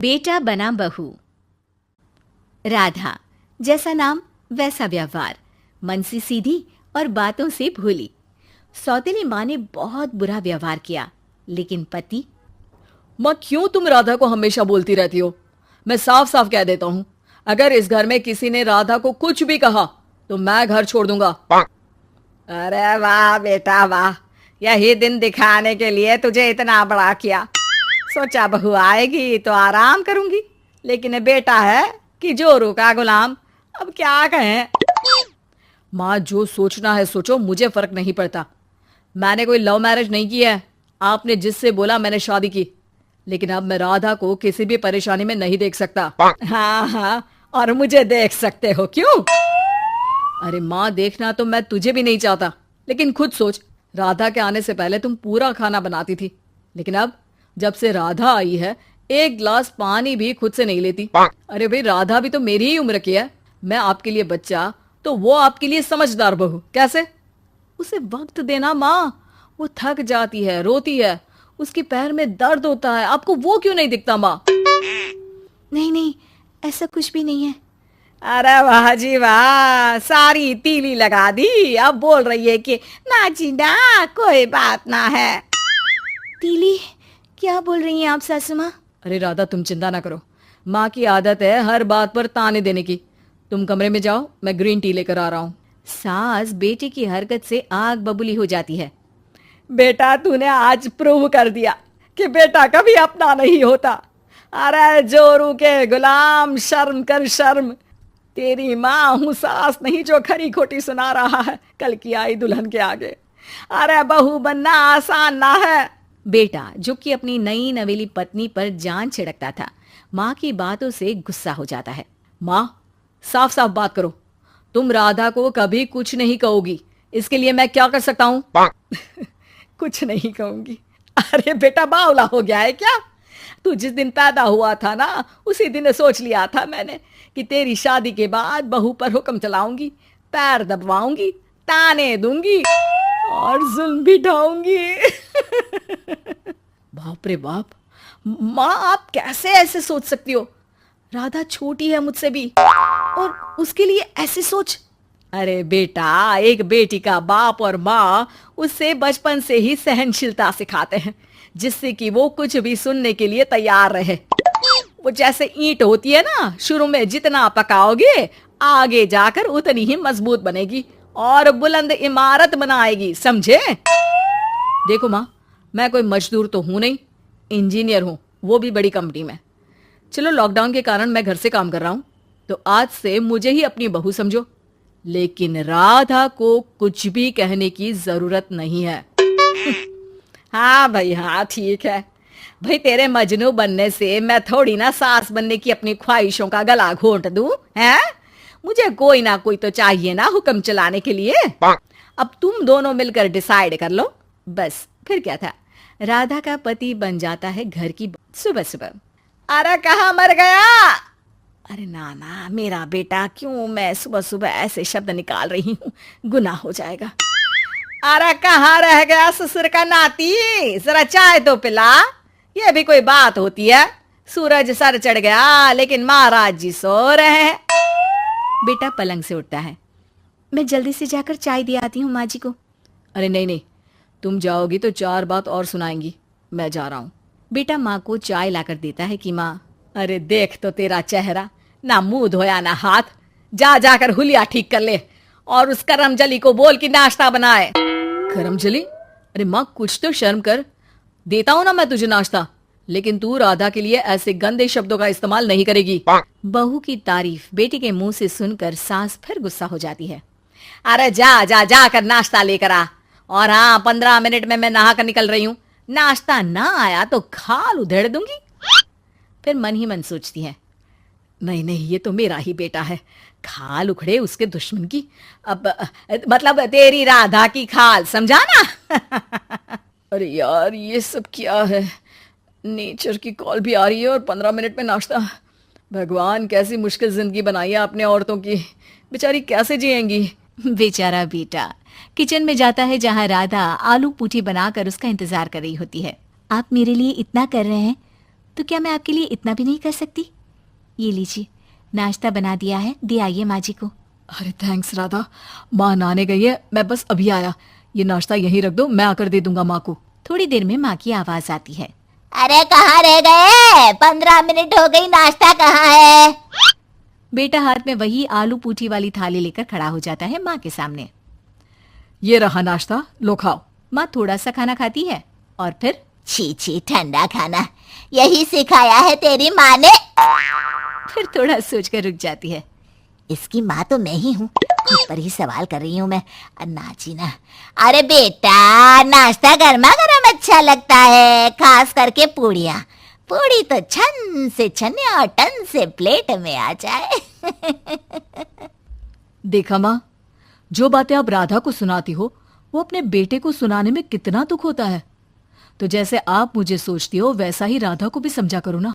बेटा बना बहू। राधा, जैसा नाम वैसा व्यवहार, मन से सीधी और बातों से भोली। सौतेली माँ ने बहुत बुरा व्यवहार किया, लेकिन पति। माँ, क्यों तुम राधा को हमेशा बोलती रहती हो? मैं साफ साफ कह देता हूँ, अगर इस घर में किसी ने राधा को कुछ भी कहा तो मैं घर छोड़ दूंगा। अरे वाह बेटा वाह, यही दिन दिखाने के लिए तुझे इतना बड़ा किया। सोचा बहू आएगी तो आराम करूंगी, लेकिन बेटा है कि जोरू का गुलाम। अब क्या कहें। माँ, जो सोचना है सोचो, मुझे फर्क नहीं पड़ता। मैंने कोई लव मैरिज नहीं की है। आपने जिससे बोला मैंने शादी की, लेकिन अब मैं राधा को किसी भी परेशानी में नहीं देख सकता। हाँ हाँ, और मुझे देख सकते हो क्यों? अरे माँ, देखना तो मैं तुझे भी नहीं चाहता, लेकिन खुद सोच, राधा के आने से पहले तुम पूरा खाना बनाती थी, लेकिन अब जब से राधा आई है एक गिलास पानी भी खुद से नहीं लेती। अरे भाई, राधा भी तो मेरी ही उम्र की है। मैं आपके लिए बच्चा तो वो आपके लिए समझदार बहू। कैसे? उसे वक्त देना माँ, वो थक जाती है, रोती है, उसके पैर में दर्द होता है। आपको वो क्यों नहीं दिखता माँ? नहीं नहीं, ऐसा कुछ भी नहीं है। अरे वाह जी वाह, सारी तीली लगा दी। अब बोल रही है कि ना जी ना, कोई बात ना है। तीली? क्या बोल रही हैं आप सासू माँ? अरे राधा, तुम चिंता ना करो, माँ की आदत है हर बात पर ताने देने की। तुम कमरे में जाओ, मैं ग्रीन टी लेकर आ रहा हूँ। सास बेटे की हरकत से आग बबूली हो जाती है। बेटा, तूने आज प्रूव कर दिया कि बेटा कभी अपना नहीं होता। अरे जोरू के गुलाम, शर्म कर शर्म। तेरी माँ हूँ, सास नहीं जो खरी खोटी सुना रहा है कल की आई दुल्हन के आगे। अरे बहू बनना आसान ना है। बेटा, जो कि अपनी नई नवेली पत्नी पर जान छिड़कता था, माँ की बातों से गुस्सा हो जाता है। माँ, साफ साफ बात करो। तुम राधा को कभी कुछ नहीं कहोगी, इसके लिए मैं क्या कर सकता हूँ? कुछ नहीं कहूंगी? अरे बेटा, बावला हो गया है क्या? तू जिस दिन पैदा हुआ था ना, उसी दिन सोच लिया था मैंने कि तेरी शादी के बाद बहू पर हुक्म चलाऊंगी, पैर दबवाऊंगी, ताने दूंगी और जुल्म भी ढाऊंगी। बाप रे बाप, माँ, आप कैसे ऐसे सोच सकती हो? राधा छोटी है मुझसे भी, और उसके लिए ऐसे सोच? अरे बेटा, एक बेटी का बाप और माँ उससे बचपन से ही सहनशीलता सिखाते हैं, जिससे कि वो कुछ भी सुनने के लिए तैयार रहे। वो जैसे ईंट होती है ना, शुरू में जितना पकाओगे आगे जाकर उतनी ही मजबूत बनेगी और बुलंद इमारत बनाएगी, समझे? देखो माँ, मैं कोई मजदूर तो हूं नहीं, इंजीनियर हूं, वो भी बड़ी कंपनी में। चलो, लॉकडाउन के कारण मैं घर से काम कर रहा हूं, तो आज से मुझे ही अपनी बहू समझो, लेकिन राधा को कुछ भी कहने की जरूरत नहीं है। हाँ भाई हाँ, ठीक है भाई। तेरे मजनू बनने से मैं थोड़ी ना सास बनने की अपनी ख्वाहिशों का गला घोंट दूं, हैं? मुझे कोई ना कोई तो चाहिए ना हुक्म चलाने के लिए। अब तुम दोनों मिलकर डिसाइड कर लो बस। फिर क्या था, राधा का पति बन जाता है घर की सुबह सुबह। अरे कहाँ मर गया? अरे ना ना, मेरा बेटा, क्यों मैं सुबह सुबह ऐसे शब्द निकाल रही हूँ, गुनाह हो जाएगा। अरे कहाँ रह गया ससुर का नाती? जरा चाय तो पिला। ये भी कोई बात होती है? सूरज सर चढ़ गया लेकिन महाराज जी सो रहे हैं। बेटा पलंग से उठता है। मैं जल्दी से जाकर चाय दे आती हूँ माँ जी को। अरे नहीं नहीं, तुम जाओगी तो 4 बात और सुनाएंगी, मैं जा रहा हूँ। बेटा माँ को चाय लाकर देता है कि माँ। अरे देख तो तेरा चेहरा, ना मुंह धोया ना हाथ। जा जाकर हुलिया ठीक कर ले और उस करमजली को बोल कि नाश्ता बनाए। करमजली? अरे माँ, कुछ तो शर्म कर। देता हूं ना मैं तुझे नाश्ता, लेकिन तू राधा के लिए ऐसे गंदे शब्दों का इस्तेमाल नहीं करेगी। बहू की तारीफ बेटे के मुंह से सुनकर सास फिर गुस्सा हो जाती है। अरे जा जा जाकर नाश्ता लेकर आ। और हाँ, 15 मिनट में मैं नहा कर निकल रही हूँ। नाश्ता ना आया तो खाल उधेड़ दूंगी। फिर मन ही मन सोचती है, नहीं नहीं, ये तो मेरा ही बेटा है। खाल उखड़े उसके दुश्मन की, अब मतलब तेरी राधा की खाल, समझा ना? अरे यार, ये सब क्या है? नेचर की कॉल भी आ रही है और 15 मिनट में नाश्ता। भगवान, कैसी मुश्किल जिंदगी बनाई है आपने औरतों की, बेचारी कैसे जिएंगी। बेचारा बेटा किचन में जाता है जहाँ राधा आलू पूठी बनाकर उसका इंतजार कर रही होती है। आप मेरे लिए इतना कर रहे हैं तो क्या मैं आपके लिए इतना भी नहीं कर सकती? ये लीजिए, नाश्ता बना दिया है, दे आइए माँ जी को। अरे थैंक्स राधा, माँ नहाने गई है, मैं बस अभी आया। ये नाश्ता यहीं रख दो, मैं आकर दे दूंगा माँ को। थोड़ी देर में माँ की आवाज आती है। अरे कहाँ रह गए? 15 मिनट हो गई, नाश्ता कहाँ है? बेटा हाथ में वही आलू पूठी वाली थाली लेकर खड़ा हो जाता है माँ के सामने। ये रहा नाश्ता, लो खाओ। माँ थोड़ा सा खाना खाती है और फिर छी छी, ठंडा खाना यही सिखाया है तेरी माँ ने? फिर थोड़ा सोचकर रुक जाती है। इसकी माँ तो मैं ही हूँ, खुद पर ही सवाल कर रही हूँ मैं। नाची ना। अरे बेटा, नाश्ता गर्मा गर्म अच्छा लगता है, खास करके पूड़ियाँ। पूड़ी तो छन से छने और टन से प्लेट में आ जाए। देखा माँ, जो बातें आप राधा को सुनाती हो वो अपने बेटे को सुनाने में कितना दुख होता है। तो जैसे आप मुझे सोचती हो वैसा ही राधा को भी समझा करो ना।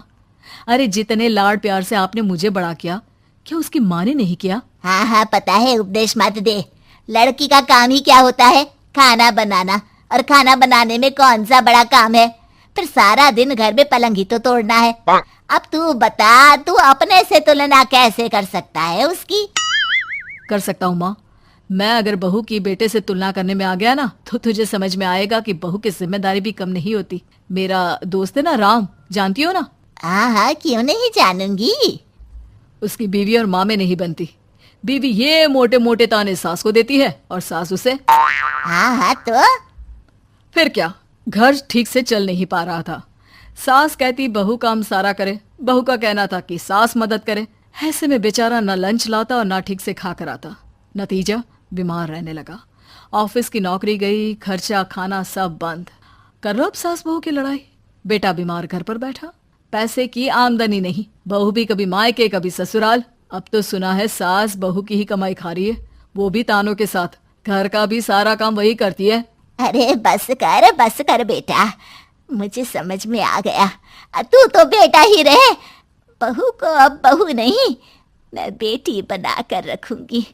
अरे जितने लाड प्यार से आपने मुझे बड़ा किया, क्या उसकी माँ ने नहीं किया? हाँ हाँ पता है, उपदेश मत दे। लड़की का काम ही क्या होता है? खाना बनाना। और खाना बनाने में कौन सा बड़ा काम है? फिर सारा दिन घर में पलंग ही तो तोड़ना है। अब तू बता, तू अपने से तुलना कैसे कर सकता है उसकी? कर सकता हूँ माँ। मैं अगर बहू की बेटे से तुलना करने में आ गया ना, तो तुझे समझ में आएगा कि बहू की जिम्मेदारी भी कम नहीं होती। मेरा दोस्त है ना राम, जानती हो ना? हाँ हाँ, क्यों नहीं जानूंगी। उसकी बीवी और माँ में नहीं बनती। बीवी ये मोटे मोटे ताने सास को देती है और सास उसे। हाँ हाँ तो फिर क्या, घर ठीक से चल नहीं पा रहा था। सास कहती बहू काम सारा करे, बहू का कहना था कि सास मदद करे। ऐसे में बेचारा न लंच लाता और ना ठीक से खा कर आता। नतीजा, बीमार रहने लगा। ऑफिस की नौकरी गई, खर्चा खाना सब बंद। कर लो अब सास बहू की लड़ाई। बेटा बीमार घर पर बैठा, पैसे की आमदनी नहीं। बहू भी कभी मायके कभी ससुराल। अब तो सुना है सास बहू की ही कमाई खा रही है, वो भी तानों के साथ। घर का भी सारा काम वही करती है। अरे बस कर बेटा, मुझे समझ में आ गया। तू तो बेटा ही रहे। बहू को अब बहू नहीं, मैं बेटी बना कर रखूंगी।